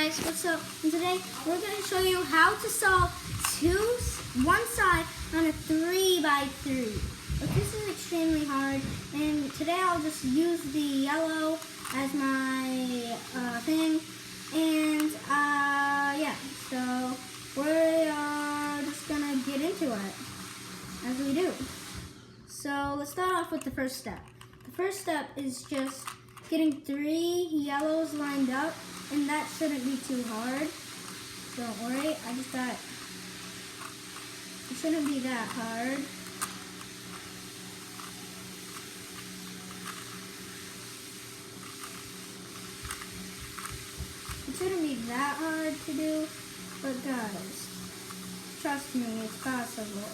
guys, what's up? And today we're going to show you how to solve one side on a 3x3. But this is extremely hard, and today I'll just use the yellow as my thing. And yeah, so we are just going to get into it as we do. So let's start off with the first step. The first step is just getting 3 yellows lined up, and that shouldn't be too hard. Don't worry, it shouldn't be that hard. It shouldn't be that hard to do, but guys, trust me, it's possible.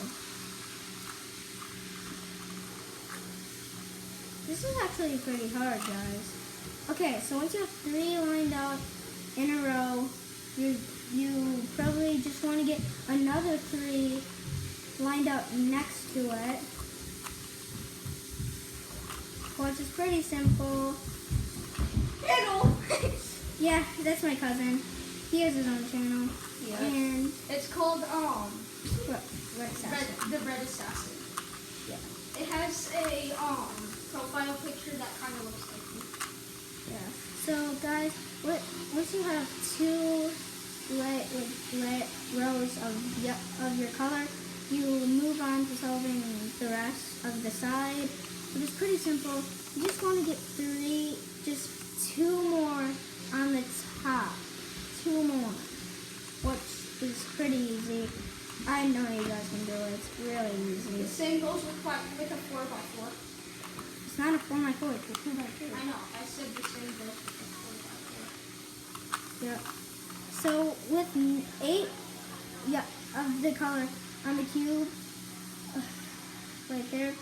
This is actually pretty hard, guys. Okay, so once you have 3 lined up in a row, you probably just want to get another 3 lined up next to it, which is pretty simple. Channel. Yeah, that's my cousin. He has his own channel. Yeah. And it's called Red Assassin. The Red Assassin. Yeah. It has a profile picture that kind of looks like me. Yeah. So guys, once you have 2 rows of your color, you move on to solving the rest of the side, which is pretty simple. You just want to get 2 more on the top. 2 more, which is pretty easy. I know you guys can do it. It's really easy. The same goes with a 4x4. It's not a 4x4, it's a 2x3. I know. I said the same goes with a 4x4. Yeah. So with 8 of the color on the cube, right there,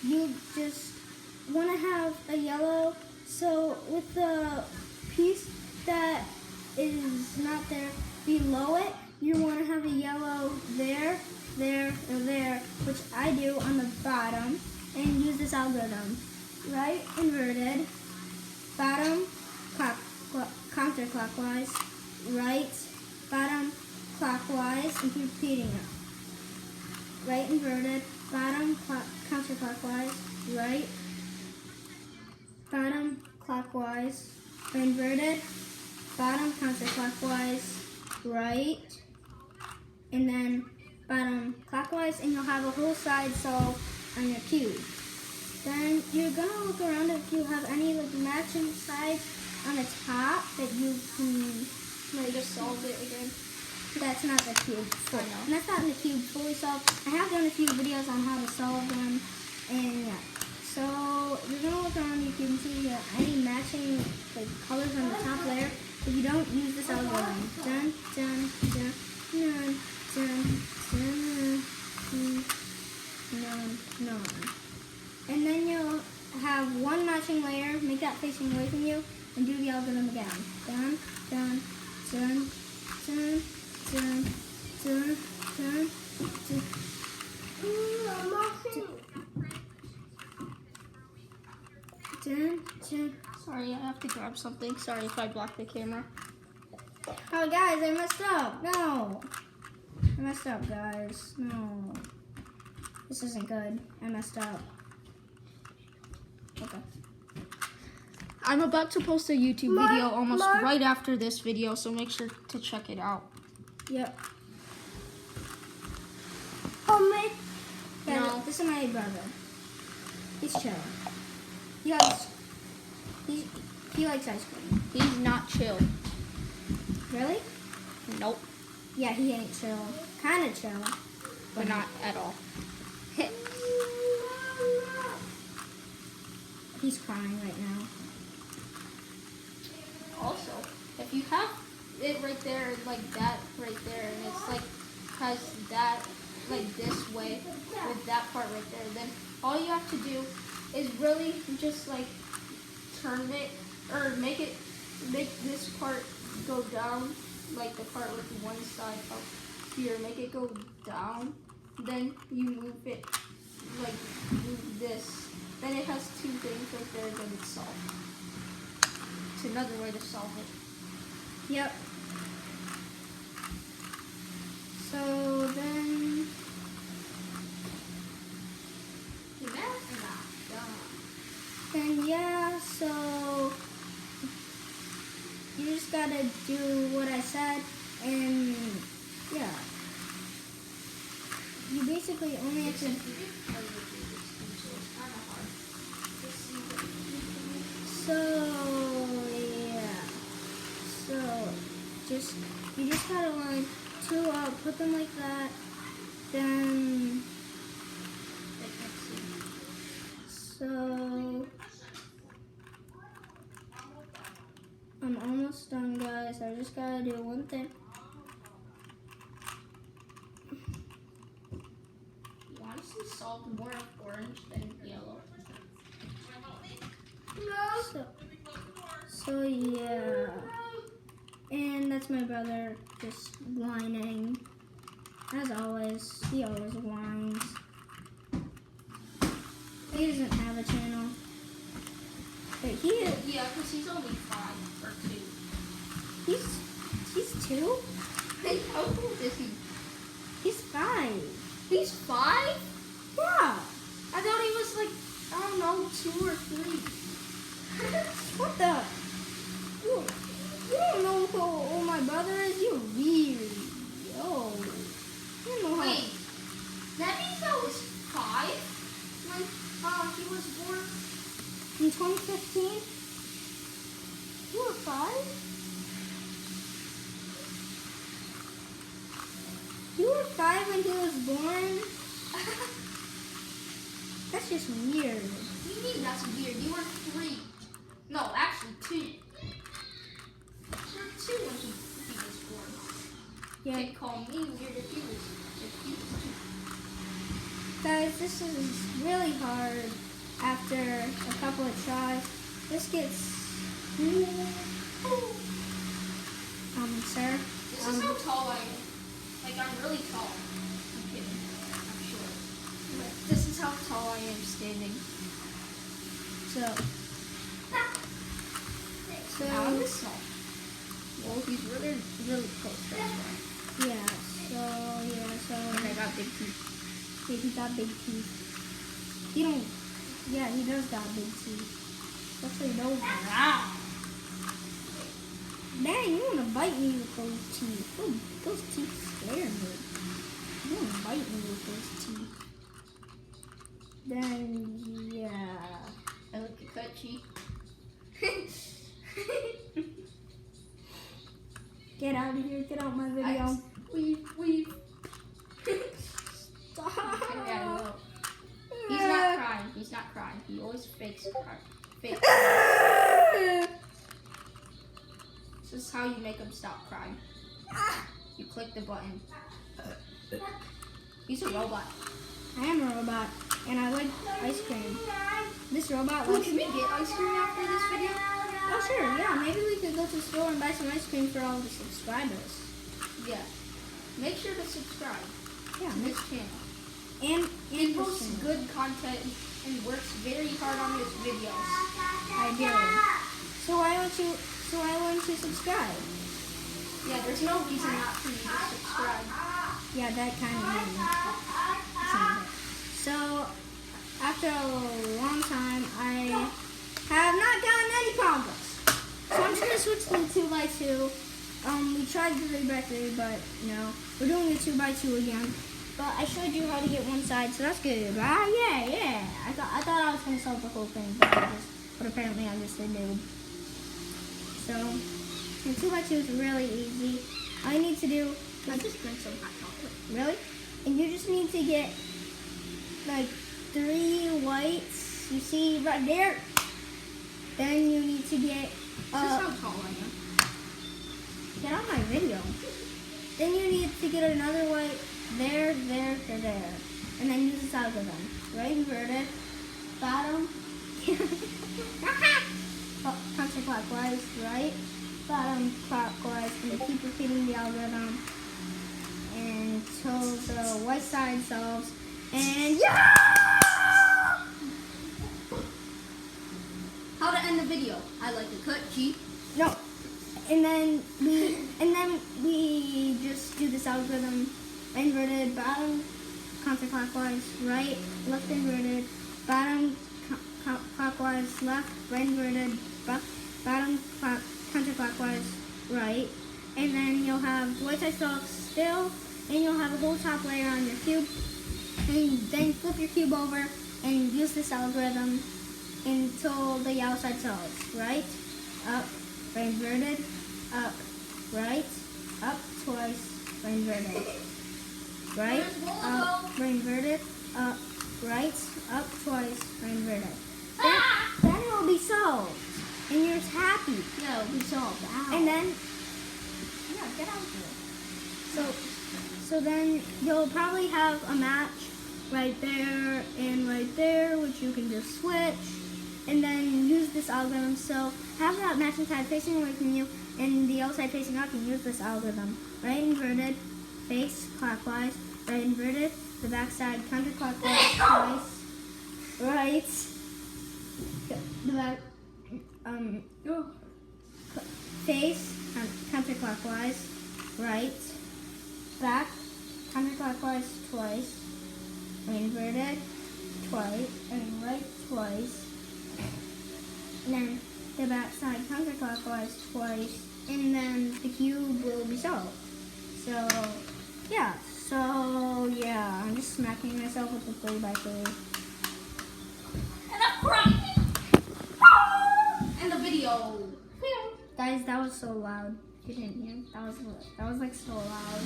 you just want to have a yellow. So with the piece that is not there below it, you want to have a yellow there, there, or there, which I do on the bottom, and use this algorithm. Right inverted, bottom counterclockwise, right, bottom clockwise, and keep repeating it. Right inverted, bottom counterclockwise, right, bottom clockwise, inverted, bottom counterclockwise, right, and then bottom clockwise, and you'll have a whole side solved on your cube. Then you're gonna look around if you have any matching sides on the top that you can Just solve it again. That's not the cube fully. And that's not in the cube fully solved. I have done a few videos on how to solve them, and yeah. So you're gonna look around your cube and see if you have any matching colors on the top layer. If you don't, use this algorithm. Dun dun dun dun dun dun dun dun. And then you'll have 1 matching layer, make that facing away from you, and do the algorithm again. Dun, dun, dun, dun, dun, dun, dun, dun. Dun, dun. Sorry, I have to grab something. Sorry if I block the camera. Oh, guys, I messed up. No. I messed up, guys. No. This isn't good. I messed up. Okay. I'm about to post a YouTube video almost right after this video, so make sure to check it out. Yep. Yeah, No, this is my brother. He's chill. He likes ice cream. He's not chill. Really? Nope. Yeah, he ain't chill. Kinda chill. But not at all. He's crying right now. Also, if you have it right there, like that right there, and it's like has that like this way with that part right there, then all you have to do is really just like turn it or make this part go down, like the part with one side up here, make it go down. Then you move it, like move this. Then it has 2 things right there, then it's solved. It's another way to solve it. Yep. you just gotta do what I said, and yeah. You basically only have to. So yeah. So you just gotta line two up, put them like that, then. So I'm almost done, guys. I just gotta do one thing. You honestly solved more of orange than yellow. So yeah. And that's my brother just whining. As always, he always whines. He doesn't have a channel. But he is. Yeah, because he's only 5 or 2. He's 2? How old is he? He's 5. He's 5? Yeah. I thought he was like, I don't know, 2 or 3. What the? You don't know who my brother is? You're weird. Yo. You don't know how. Wait, that means I was 5 when he was born? In 2015? You were 5? You were 5 when he was born? That's just weird. What do you mean that's weird? You were 3. No, actually 2. You were 2 when he was born. Yeah. You can't call me weird if he was 2. Guys, this is really hard after a couple of tries. This gets... sir? This is how tall I am. Like, I'm really tall. I'm kidding. I'm short. But this is how tall I am standing. So... Now I'm just small. Well, he's really, really close. That's why. Yeah, so... And I got big teeth. Yeah, he got big teeth. He don't... Yeah, he does got big teeth. Especially those. Wow. Dang, you want to bite me with those teeth. Those teeth scare me. You want to bite me with those teeth. Then, yeah. I like a cut cheek. Get out of here. Get out my video. Weave. Stop. He's not crying. He's not crying. He always fakes crying. This is how you make him stop crying. You click the button. He's a robot. I am a robot, and I like ice cream. This robot Ooh, likes... can we get ice cream after this video? Oh, sure, yeah. Maybe we could go to the store and buy some ice cream for all the subscribers. Yeah. Make sure to subscribe Yeah, to this channel. and He this posts channel. good content and works very hard on his videos. I do. So why won't you subscribe? Yeah, there's no reason not for you to subscribe. Yeah, that kind of made me. So after a long time, I have not gotten any progress. So I'm just gonna switch to the 2x2. We tried the 3x3, but no, we're doing the 2x2 again. But I showed you how to get one side, so that's good. Yeah. I thought I was gonna solve the whole thing, but apparently I'm just a noob. So the 2x2 is really easy. All you need to do I just drank some hot chocolate. really, and you just need to get like 3 whites. You see right there. Then you need to get. This is how tall I am. Get on my video. Then you need to get another white there, and then use this algorithm. Right inverted, bottom, counterclockwise, right, bottom, clockwise, and you keep repeating the algorithm until the white side solves. And yeah! How to end the video? I like a cut cheek. No. And then we just do this algorithm. Inverted, bottom, counterclockwise, right, left inverted, bottom, clockwise, left, right inverted, bottom, counterclockwise, right? And then you'll have white side still, and you'll have a whole top layer on your cube. And then flip your cube over and use this algorithm until the yellow side solves, right? Up, right inverted, up, right, up twice, right inverted, right, up, right inverted, up, right, up twice, right inverted. Then it will be solved, and you're happy. Yeah, it'll be solved. Ow. And then, Yeah, get out of here. so then you'll probably have a match right there and right there, which you can just switch, and then use this algorithm. So have that matching side facing away from you, and the other side facing up, and use this algorithm. Right inverted, face clockwise, right inverted, the back side counterclockwise twice, right, the back, face counterclockwise, right, back counterclockwise twice, right inverted twice, and right twice, and then the back side counterclockwise twice, and then the cube will be solved. So yeah, I'm just smacking myself with the 3x3. And I'm crying. End the video. Guys, that was so loud. You didn't hear? That was like so loud.